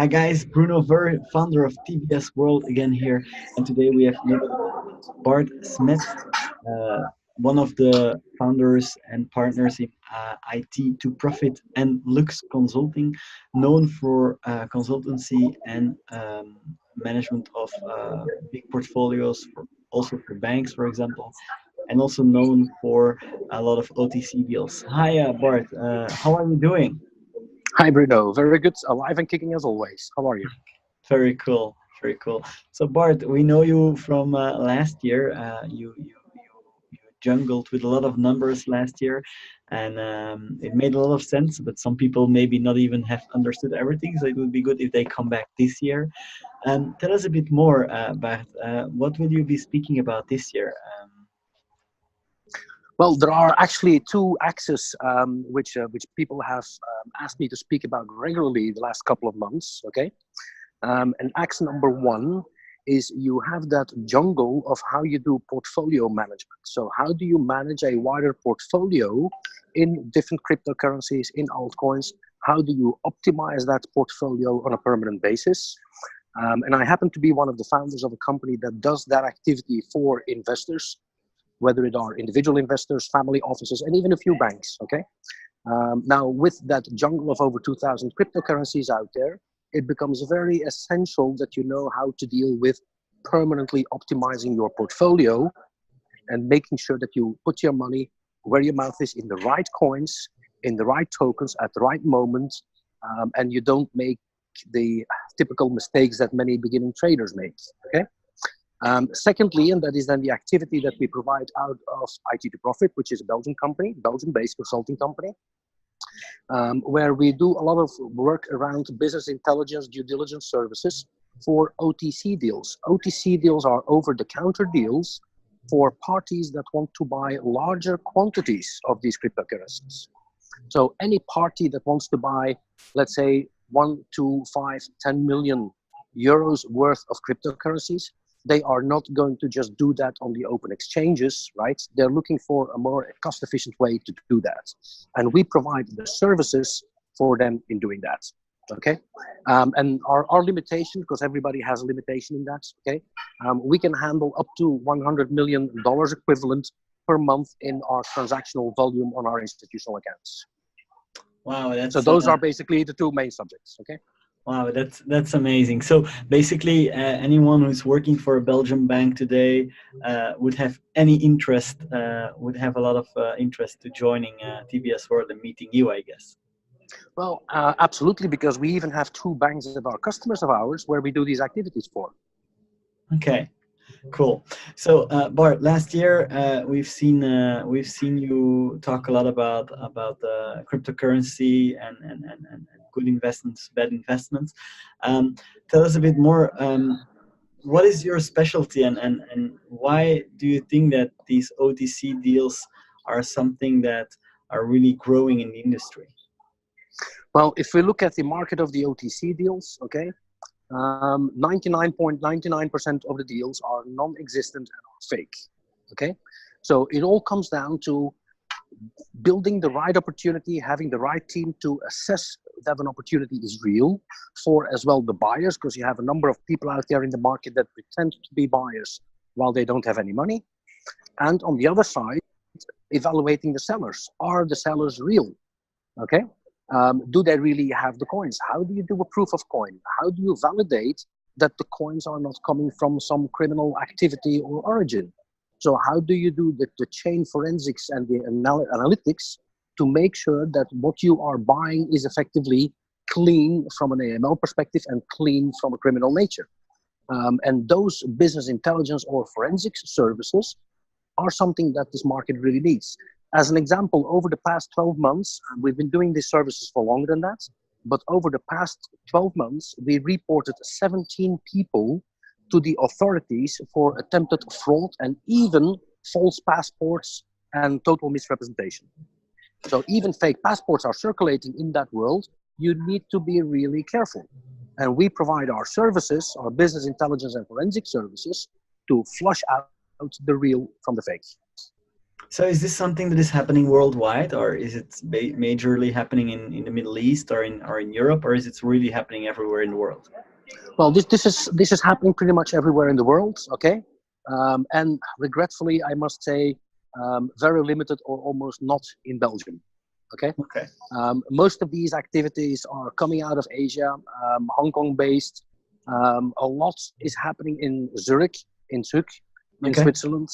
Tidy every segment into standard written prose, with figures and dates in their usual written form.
Hi guys, Bruno Ver, founder of TBS World again here, and today we have another Bart Smets, one of the founders and partners in IT to Profit and Lux Consulting, known for consultancy and management of big portfolios, also for banks, for example, and also known for a lot of OTC deals. Hi, Bart, how are you doing? Hi, Bruno. Very good. Alive and kicking as always. How are you? Very cool, very cool. So Bart, we know you from last year. You jungled with a lot of numbers last year, and it made a lot of sense. But some people maybe not even have understood everything. So it would be good if they come back this year. Tell us a bit more, Bart. What will you be speaking about this year? Well, there are actually two axes which people have asked me to speak about regularly the last couple of months. Okay, and axe number one is you have that jungle of how you do portfolio management. So how do you manage a wider portfolio in different cryptocurrencies, in altcoins? How do you optimize that portfolio on a permanent basis? And I happen to be one of the founders of a company that does that activity for investors, whether it are individual investors, family offices, and even a few banks. Okay. Now, with that jungle of over 2,000 cryptocurrencies out there, it becomes very essential that you know how to deal with permanently optimizing your portfolio and making sure that you put your money where your mouth is, in the right coins, in the right tokens at the right moment, and you don't make the typical mistakes that many beginning traders make. Okay. Secondly, and that is then the activity that we provide out of IT to Profit, which is a Belgian company, Belgian-based consulting company, where we do a lot of work around business intelligence due diligence services for OTC deals. OTC deals are over-the-counter deals for parties that want to buy larger quantities of these cryptocurrencies. So any party that wants to buy, let's say, 1, 2, 5, 10 million euros worth of cryptocurrencies, they are not going to just do that on the open exchanges, right? They're looking for a more cost-efficient way to do that. And we provide the services for them in doing that, okay? And our limitation, because everybody has a limitation in that, okay? We can handle up to $100 million equivalent per month in our transactional volume on our institutional accounts. Wow, So that's those are basically the two main subjects, okay? wow, that's amazing. So basically, anyone who's working for a Belgian bank today would have any interest, would have a lot of interest to joining TBS World and meeting you, I guess. Well, absolutely, because we even have two banks that are customers of ours where we do these activities for. Okay, cool. So Bart, last year we've seen you talk a lot about cryptocurrency and good investments, bad investments. Tell us a bit more. What is your specialty and why do you think that these OTC deals are something that are really growing in the industry? Well, if we look at the market of the OTC deals, okay, 99.99% of the deals are non-existent and are fake. Okay, so it all comes down to building the right opportunity, having the right team to assess that an opportunity is real for as well the buyers, because you have a number of people out there in the market that pretend to be buyers while they don't have any money. And on the other side, evaluating the sellers. Are the sellers real? Okay. Do they really have the coins? How do you do a proof of coin? How do you validate that the coins are not coming from some criminal activity or origin? So how do you do the chain forensics and the analytics to make sure that what you are buying is effectively clean from an AML perspective and clean from a criminal nature? And those business intelligence or forensics services are something that this market really needs. As an example, over the past 12 months, we've been doing these services for longer than that, but over the past 12 months, we reported 17 people to the authorities for attempted fraud and even false passports and total misrepresentation. So even fake passports are circulating in that world. You need to be really careful. And we provide our services, our business intelligence and forensic services, to flush out the real from the fake. So is this something that is happening worldwide, or is it majorly happening in the Middle East or in Europe, or is it really happening everywhere in the world? Well, this is happening pretty much everywhere in the world. Okay, and regretfully, I must say, very limited or almost not in Belgium. Okay, Okay. most of these activities are coming out of Asia, Hong Kong based. A lot is happening in Zurich, in Zug, in Okay. Switzerland.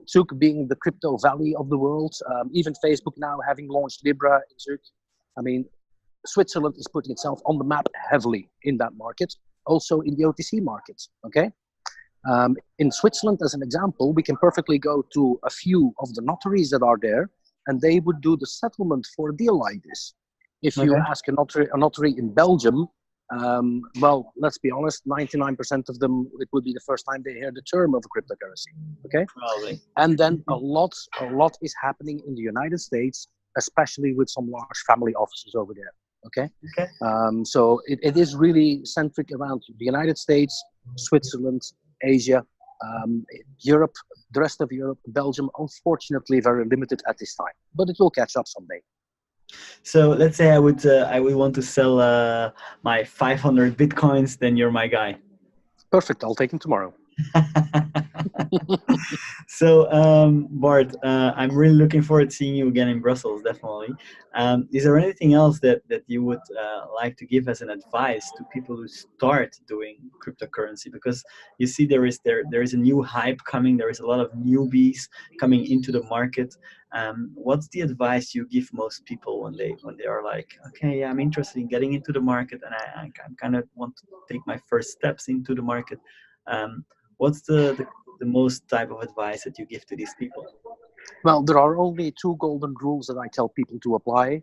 Zug being the crypto valley of the world. Even Facebook now having launched Libra in Zug. I mean, Switzerland is putting itself on the map heavily in that market, also in the OTC market. Okay. In Switzerland, as an example, we can perfectly go to a few of the notaries that are there, and they would do the settlement for a deal like this. If you Okay. ask a notary in Belgium, well, let's be honest, 99% of them, it would be the first time they hear the term of a cryptocurrency. Okay, Probably. and then a lot is happening in the United States, especially with some large family offices over there. Okay, Okay. so it is really centric around the United States, Switzerland, Asia, Europe, the rest of Europe, Belgium, unfortunately very limited at this time, but it will catch up someday. So let's say I would want to sell my 500 bitcoins, then you're my guy. Perfect, I'll take them tomorrow. So, Bart, I'm really looking forward to seeing you again in Brussels, definitely. Is there anything else that you would like to give as an advice to people who start doing cryptocurrency? Because you see, there is a new hype coming. There is a lot of newbies coming into the market. What's the advice you give most people when they are like, okay, yeah, I'm interested in getting into the market, and I kind of want to take my first steps into the market. What's the most type of advice that you give to these people? Well, there are only two golden rules that I tell people to apply.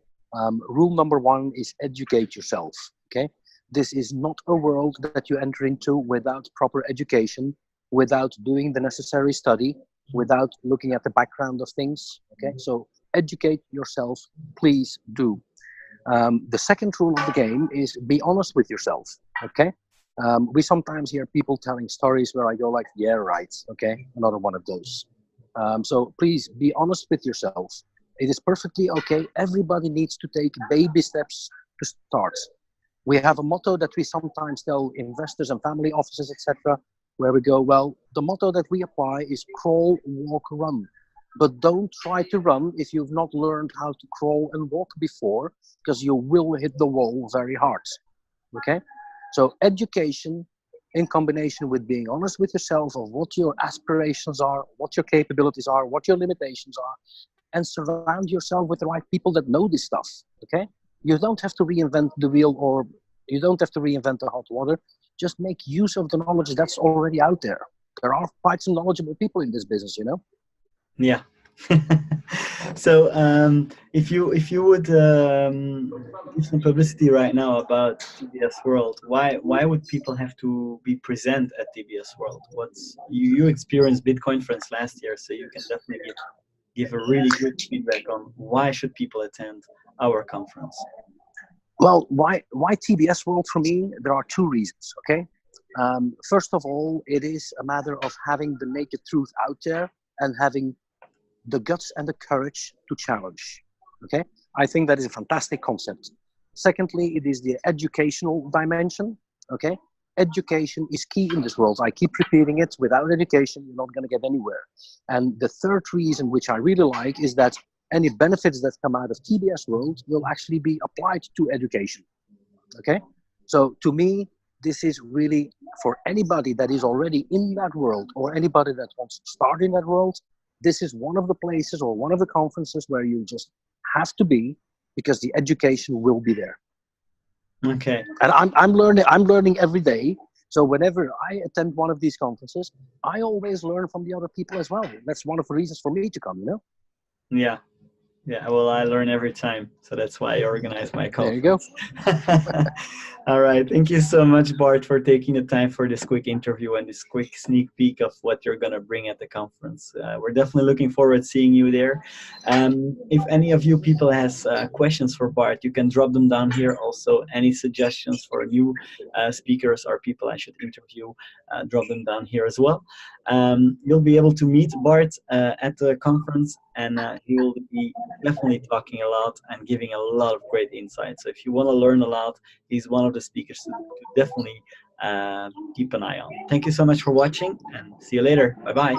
Rule number one is educate yourself. Okay, this is not a world that you enter into without proper education, without doing the necessary study, without looking at the background of things. Okay, so educate yourself, please do. The second rule of the game is be honest with yourself. Okay, we sometimes hear people telling stories where I go like, yeah, right. Okay, another one of those. So please be honest with yourself. It is perfectly okay. Everybody needs to take baby steps to start. We have a motto that we sometimes tell investors and family offices, etc., where we go, well, the motto that we apply is crawl, walk, run. But don't try to run if you've not learned how to crawl and walk before, because you will hit the wall very hard. Okay? So education in combination with being honest with yourself of what your aspirations are, what your capabilities are, what your limitations are, and surround yourself with the right people that know this stuff. Okay? You don't have to reinvent the wheel, or you don't have to reinvent the hot water. Just make use of the knowledge that's already out there. There are quite some knowledgeable people in this business, you know? Yeah. So, if you would give some publicity right now about TBS World, why would people have to be present at TBS World? You experienced Bitcoin Friends last year, so you can definitely give a really good feedback on why should people attend our conference. Well, why TBS World for me? There are two reasons. Okay, first of all, it is a matter of having the naked truth out there and having the guts and the courage to challenge. Okay, I think that is a fantastic concept. Secondly, it is the educational dimension. Okay, education is key in this world. I keep repeating it. Without education, you're not going to get anywhere. And the third reason, which I really like, is that any benefits that come out of TBS World will actually be applied to education. Okay, so to me, this is really for anybody that is already in that world or anybody that wants to start in that world. This is one of the places or one of the conferences where you just have to be, because the education will be there. Okay. And I'm learning every day. So whenever I attend one of these conferences, I always learn from the other people as well. That's one of the reasons for me to come, you know? Yeah. Yeah, well, I learn every time, so that's why I organize my There you go. conference. All right, thank you so much, Bart, for taking the time for this quick interview and this quick sneak peek of what you're gonna bring at the conference. We're definitely looking forward to seeing you there. If any of you people has questions for Bart, you can drop them down here. Also, any suggestions for new speakers or people I should interview, drop them down here as well. You'll be able to meet Bart at the conference, and he will be definitely talking a lot and giving a lot of great insights. So if you want to learn a lot, he's one of the speakers to definitely keep an eye on. Thank you so much for watching, and see you later. Bye bye.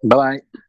Bye bye.